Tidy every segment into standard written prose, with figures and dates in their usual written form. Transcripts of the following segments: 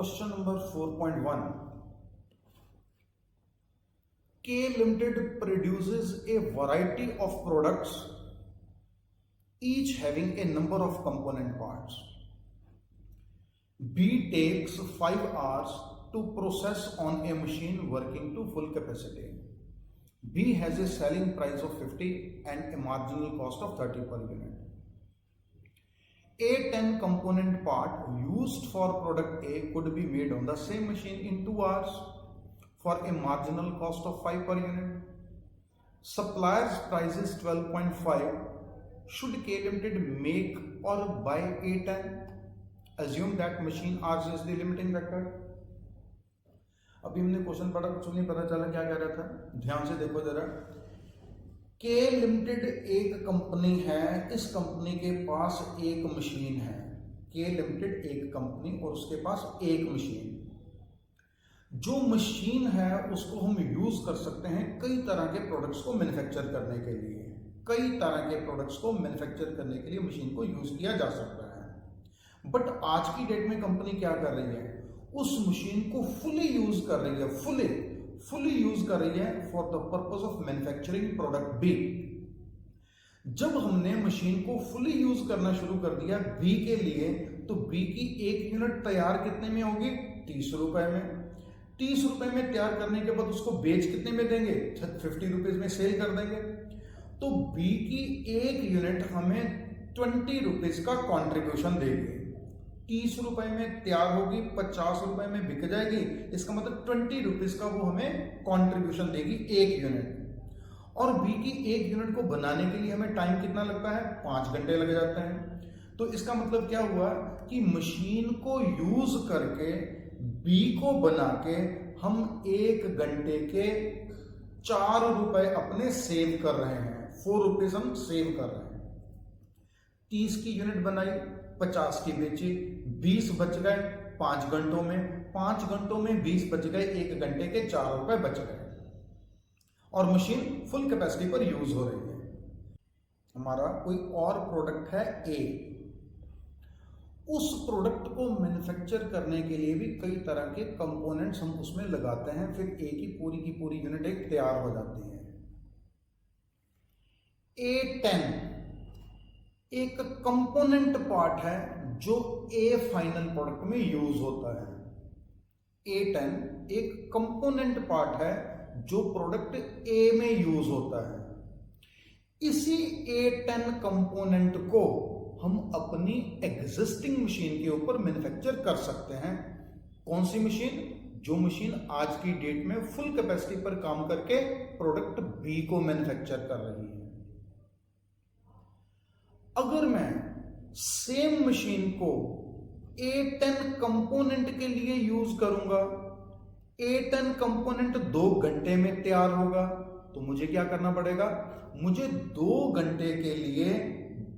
Question number 4.1. K Limited produces a variety of products, each having a number of component parts. B takes 5 hours to process on a machine working to full capacity. B has a selling price of 50 and a marginal cost of 30 per unit. A 10 component part used for product A could be made on the same machine in 2 hours for a marginal cost of 5 per unit. Supplier's price is 12.5. Should K Limited make or buy A10? Assume that machine hours is the limiting factor. अभी हमने question पढ़ा, कुछ नहीं पता चला क्या कह रहा था, ध्यान से देखो जरा। के लिमिटेड एक कंपनी है, इस कंपनी के पास एक मशीन है। के लिमिटेड एक कंपनी और उसके पास एक मशीन। जो मशीन है उसको हम यूज कर सकते हैं कई तरह के प्रोडक्ट्स को मैन्युफैक्चर करने के लिए। कई तरह के प्रोडक्ट्स को मैन्युफैक्चर करने के लिए मशीन को यूज किया जा सकता है। बट आज की डेट में कंपनी क्या कर रही है, उस मशीन को फुली यूज कर रही है, फुली यूज कर रही है for the purpose of manufacturing product B. जब हमने मशीन को फुली यूज करना शुरू कर दिया बी के लिए, तो बी की एक यूनिट तैयार कितने में होगी? 30 रुपए में। 30 रुपए में तैयार करने के बाद उसको बेच कितने में देंगे? 50 रुपीज में सेल कर देंगे। तो बी की एक यूनिट हमें 20 रुपीज का कॉन्ट्रीब्यूशन देगी। 30 रुपए में तैयार होगी, 50 रुपए में बिक जाएगी। इसका मतलब 20 रुपीज का वो हमें कंट्रीब्यूशन देगी एक यूनिट। और बी की एक यूनिट को बनाने के लिए हमें टाइम कितना लगता है? 5 घंटे लग जाते हैं। तो इसका मतलब क्या हुआ कि मशीन को यूज करके बी को बना के हम 1 घंटे के 4 रुपए अपने सेव कर रहे हैं। 4 रुपीज हम सेव कर रहे हैं। 30 की यूनिट बनाई, 50 की बेची, 20 बच गए 5 घंटों में। 5 घंटों में 20 बच गए, 1 घंटे के 4 रुपए बच गए और मशीन फुल कैपेसिटी पर यूज हो रही है। हमारा कोई और प्रोडक्ट है ए। उस प्रोडक्ट को मैन्युफैक्चर करने के लिए भी कई तरह के कंपोनेंट्स हम उसमें लगाते हैं, फिर ए की पूरी यूनिट एक तैयार हो जाती है। A10 एक कंपोनेंट पार्ट है जो ए फाइनल प्रोडक्ट में यूज होता है। A10 एक कंपोनेंट पार्ट है जो प्रोडक्ट ए में यूज होता है। इसी A10 कंपोनेंट को हम अपनी एग्जिस्टिंग मशीन के ऊपर मैन्युफैक्चर कर सकते हैं। कौन सी मशीन? जो मशीन आज की डेट में फुल कैपेसिटी पर काम करके प्रोडक्ट बी को मैन्युफैक्चर कर रही है। अगर मैं सेम मशीन को A10 कंपोनेंट के लिए यूज करूंगा, A10 कंपोनेंट 2 घंटे में तैयार होगा, तो मुझे क्या करना पड़ेगा? मुझे 2 घंटे के लिए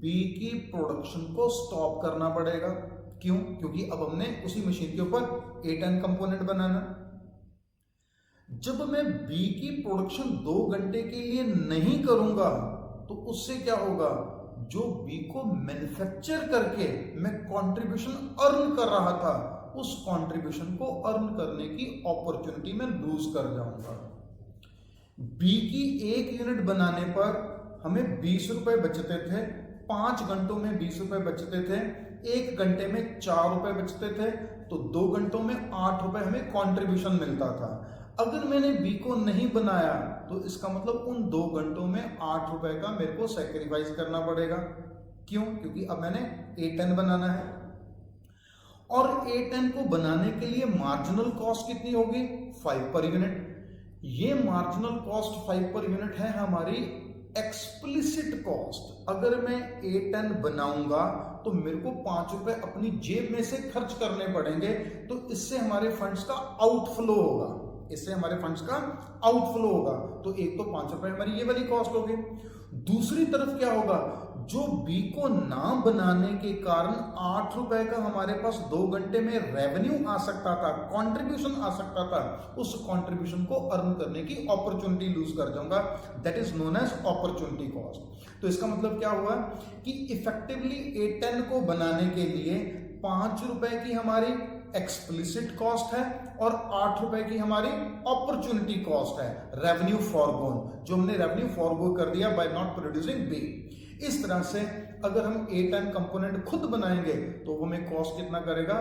बी की प्रोडक्शन को स्टॉप करना पड़ेगा। क्यों? क्योंकि अब हमने उसी मशीन के ऊपर A10 कंपोनेंट बनाना। जब मैं बी की प्रोडक्शन 2 घंटे के लिए नहीं करूंगा, तो उससे क्या होगा? जो बी को मैन्युफैक्चर करके मैं कंट्रीब्यूशन अर्न कर रहा था, उस कंट्रीब्यूशन को अर्न करने की अपॉर्चुनिटी में लूज कर जाऊंगा। बी की एक यूनिट बनाने पर हमें 20 रुपए बचते थे, 5 घंटों में 20 रुपए बचते थे, 1 घंटे में 4 रुपए बचते थे, तो 2 घंटों में 8 रुपए हमें कंट्रीब्यूशन मिलता था। अगर मैंने बी को नहीं बनाया, तो इसका मतलब उन 2 घंटों में 8 रुपए का मेरे को सैक्रिफाइस करना पड़ेगा। क्यों? क्योंकि अब मैंने A10 बनाना है और A10 को बनाने के लिए मार्जिनल कॉस्ट कितनी होगी? 5 पर यूनिट। ये मार्जिनल कॉस्ट 5 पर यूनिट है हमारी एक्सप्लिसिट कॉस्ट। अगर मैं A10 बनाऊंगा तो मेरे को 5 रुपए अपनी जेब में से खर्च करने पड़ेंगे, तो इससे हमारे फंड्स का आउटफ्लो होगा। इससे हमारे फंड्स का आउटफ्लो होगा। तो एक तो 5 रुपए हमारी ये वाली कॉस्ट होगी। दूसरी तरफ क्या होगा? जो बी को ना बनाने के कारण 8 रुपए का हमारे पास 2 घंटे में रेवेन्यू आ सकता था, कंट्रीब्यूशन आ सकता था, उस कंट्रीब्यूशन को अर्न करने की अपॉर्चुनिटी लूज कर जाऊंगा। That is known as opportunity cost. तो इसका मतलब क्या हुआ कि इफेक्टिवली A10 को बनाने के लिए ₹5 की हमारी एक्सप्लिसिट कॉस्ट है और ₹8 की हमारी अपॉर्चुनिटी कॉस्ट है, रेवेन्यू फॉरगोन, जो हमने रेवेन्यू फॉरगो कर दिया बाय नॉट प्रोड्यूसिंग बी। इस तरह से अगर हम A10 कंपोनेंट खुद बनाएंगे तो वो हमें कॉस्ट कितना करेगा,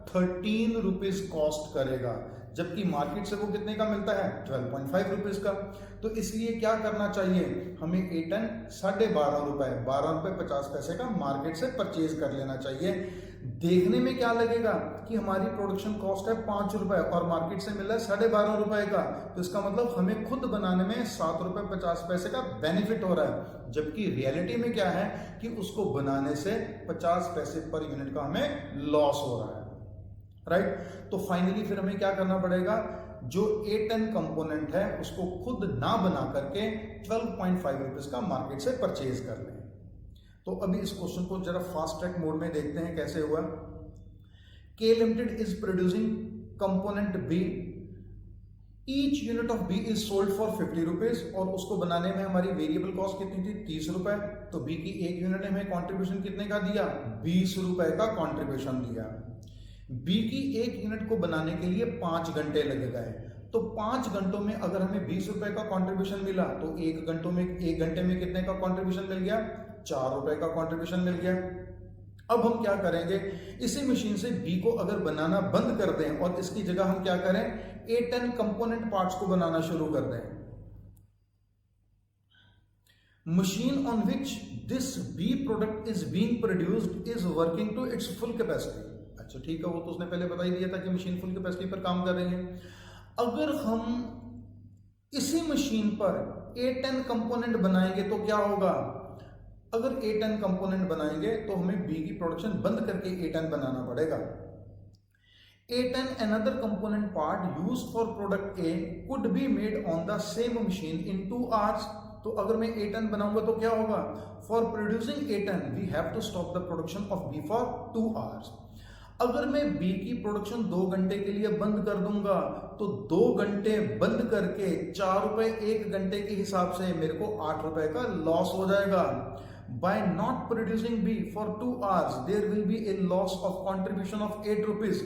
₹13 कॉस्ट करेगा, जबकि मार्केट से वो कितने का मिलता है, ₹12.5 का। तो इसलिए क्या करना चाहिए, हमें A10 ₹12.5, ₹12.50 का मार्केट से परचेज कर लेना चाहिए। देखने में क्या लगेगा कि हमारी प्रोडक्शन कॉस्ट है ₹5 और मार्केट से मिल रहा है ₹12.5 का, तो इसका मतलब हमें खुद बनाने में ₹7.50 का बेनिफिट हो रहा है, जबकि रियलिटी में क्या है कि उसको बनाने से 50 पैसे पर यूनिट का हमें लॉस हो रहा है, राइट। तो फाइनली फिर हमें क्या करना पड़ेगा, जो A10 कंपोनेंट है उसको खुद ना बना करके ₹12.5 का मार्केट से परचेज कर लें। तो अभी इस क्वेश्चन को जरा फास्ट ट्रैक मोड में देखते हैं कैसे हुआ। K limited is producing component B, each unit of B is sold for ₹50 और उसको बनाने में हमारी वेरिएबल कॉस्ट कितनी थी, ₹30। तो B की एक यूनिट ने हमें कॉन्ट्रीब्यूशन कितने का दिया, ₹20 का कॉन्ट्रीब्यूशन दिया। B की एक यूनिट को बनाने के लिए 5 घंटे लग गए, तो 5 घंटों में अगर हमें ₹20 का कॉन्ट्रीब्यूशन मिला तो एक घंटे में कितने का कॉन्ट्रीब्यूशन मिल गया, ₹4 का कॉन्ट्रीब्यूशन मिल गया। अब हम क्या करेंगे, इसी मशीन से B को अगर बनाना बंद कर दें और इसकी जगह हम क्या करें, A10 कंपोनेंट पार्ट्स को बनाना शुरू कर दें। Machine on which this B product is being produced is working to its full capacity. अच्छा ठीक है, वो तो उसने पहले बता ही दिया था कि मशीन फुल कैपेसिटी पर काम कर रही है। अगर हम इसी मशीन पर A10 कंपोनेंट बनाएंगे तो क्या होगा, अगर A10 कंपोनेंट बनाएंगे तो हमें B की प्रोडक्शन बंद करके A10 बनाना पड़ेगा। A10 another component part used for product A could be made on the same machine in 2 hours। तो अगर मैं A10 बनाऊंगा तो क्या होगा, for producing A10 we have to stop the production of B for 2 hours। अगर मैं B की प्रोडक्शन 2 घंटे के लिए बंद कर दूंगा तो 2 घंटे बंद करके ₹4 एक घंटे के हिसाब से मेरे को ₹8 का लॉस हो जाएगा। By not producing B for 2 hours, there will be a loss of contribution of ₹8,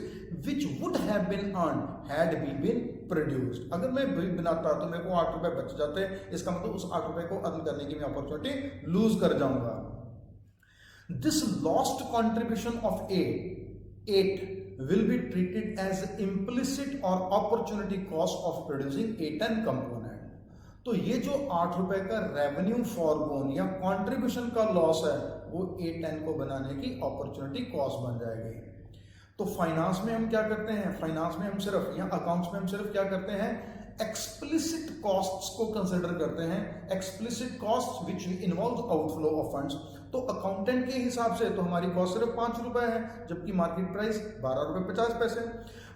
which would have been earned had B been produced। अगर मैं B बनाता तो मेरे को ₹8 बच जाते, इसका मतलब उस ₹8 को अर्न करने की मैं अपॉर्चुनिटी लूज कर जाऊंगा। This lost contribution of A8 will be treated as implicit or opportunity cost of producing A10 component। तो ये जो ₹8 का रेवेन्यू फॉरगोन या कंट्रीब्यूशन का लॉस है वो A10 को बनाने की अपॉर्चुनिटी कॉस्ट बन जाएगी। तो फाइनेंस में हम क्या करते हैं, फाइनेंस में हम सिर्फ या अकाउंट्स में हम सिर्फ क्या करते हैं, एक्सप्लिसिट कॉस्ट्स को कंसिडर करते हैं, explicit cost which involve outflow of funds. तो अकाउंटेंट के हिसाब से तो हमारी कॉस्ट सिर्फ ₹5 है, जबकि market price ₹12.50।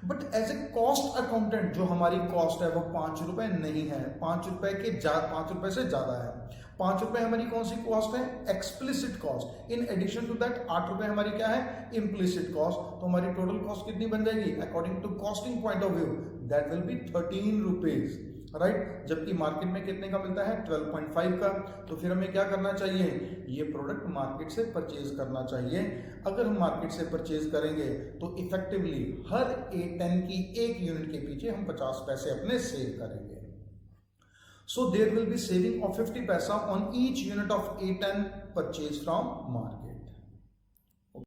But as a cost accountant जो हमारी कॉस्ट है वो ₹5 नहीं है, ₹5 से ज्यादा है। ₹5 हमारी कौन सी कॉस्ट है, explicit cost. In addition to that ₹8 हमारी क्या है, इम्प्लिसिट कॉस्ट। तो हमारी टोटल कॉस्ट कितनी बन जाएगी, according to costing point of view that will be ₹13, right. जबकि मार्केट में कितने का मिलता है, 12.5 का। तो फिर हमें क्या करना चाहिए, ये प्रोडक्ट मार्केट से परचेज करना चाहिए। अगर हम मार्केट से परचेज करेंगे तो इफेक्टिवली हर A10 की एक यूनिट के पीछे हम 50 पैसे अपने सेव करेंगे। So there will be saving of 50 paisa on each unit of A10 purchase from market.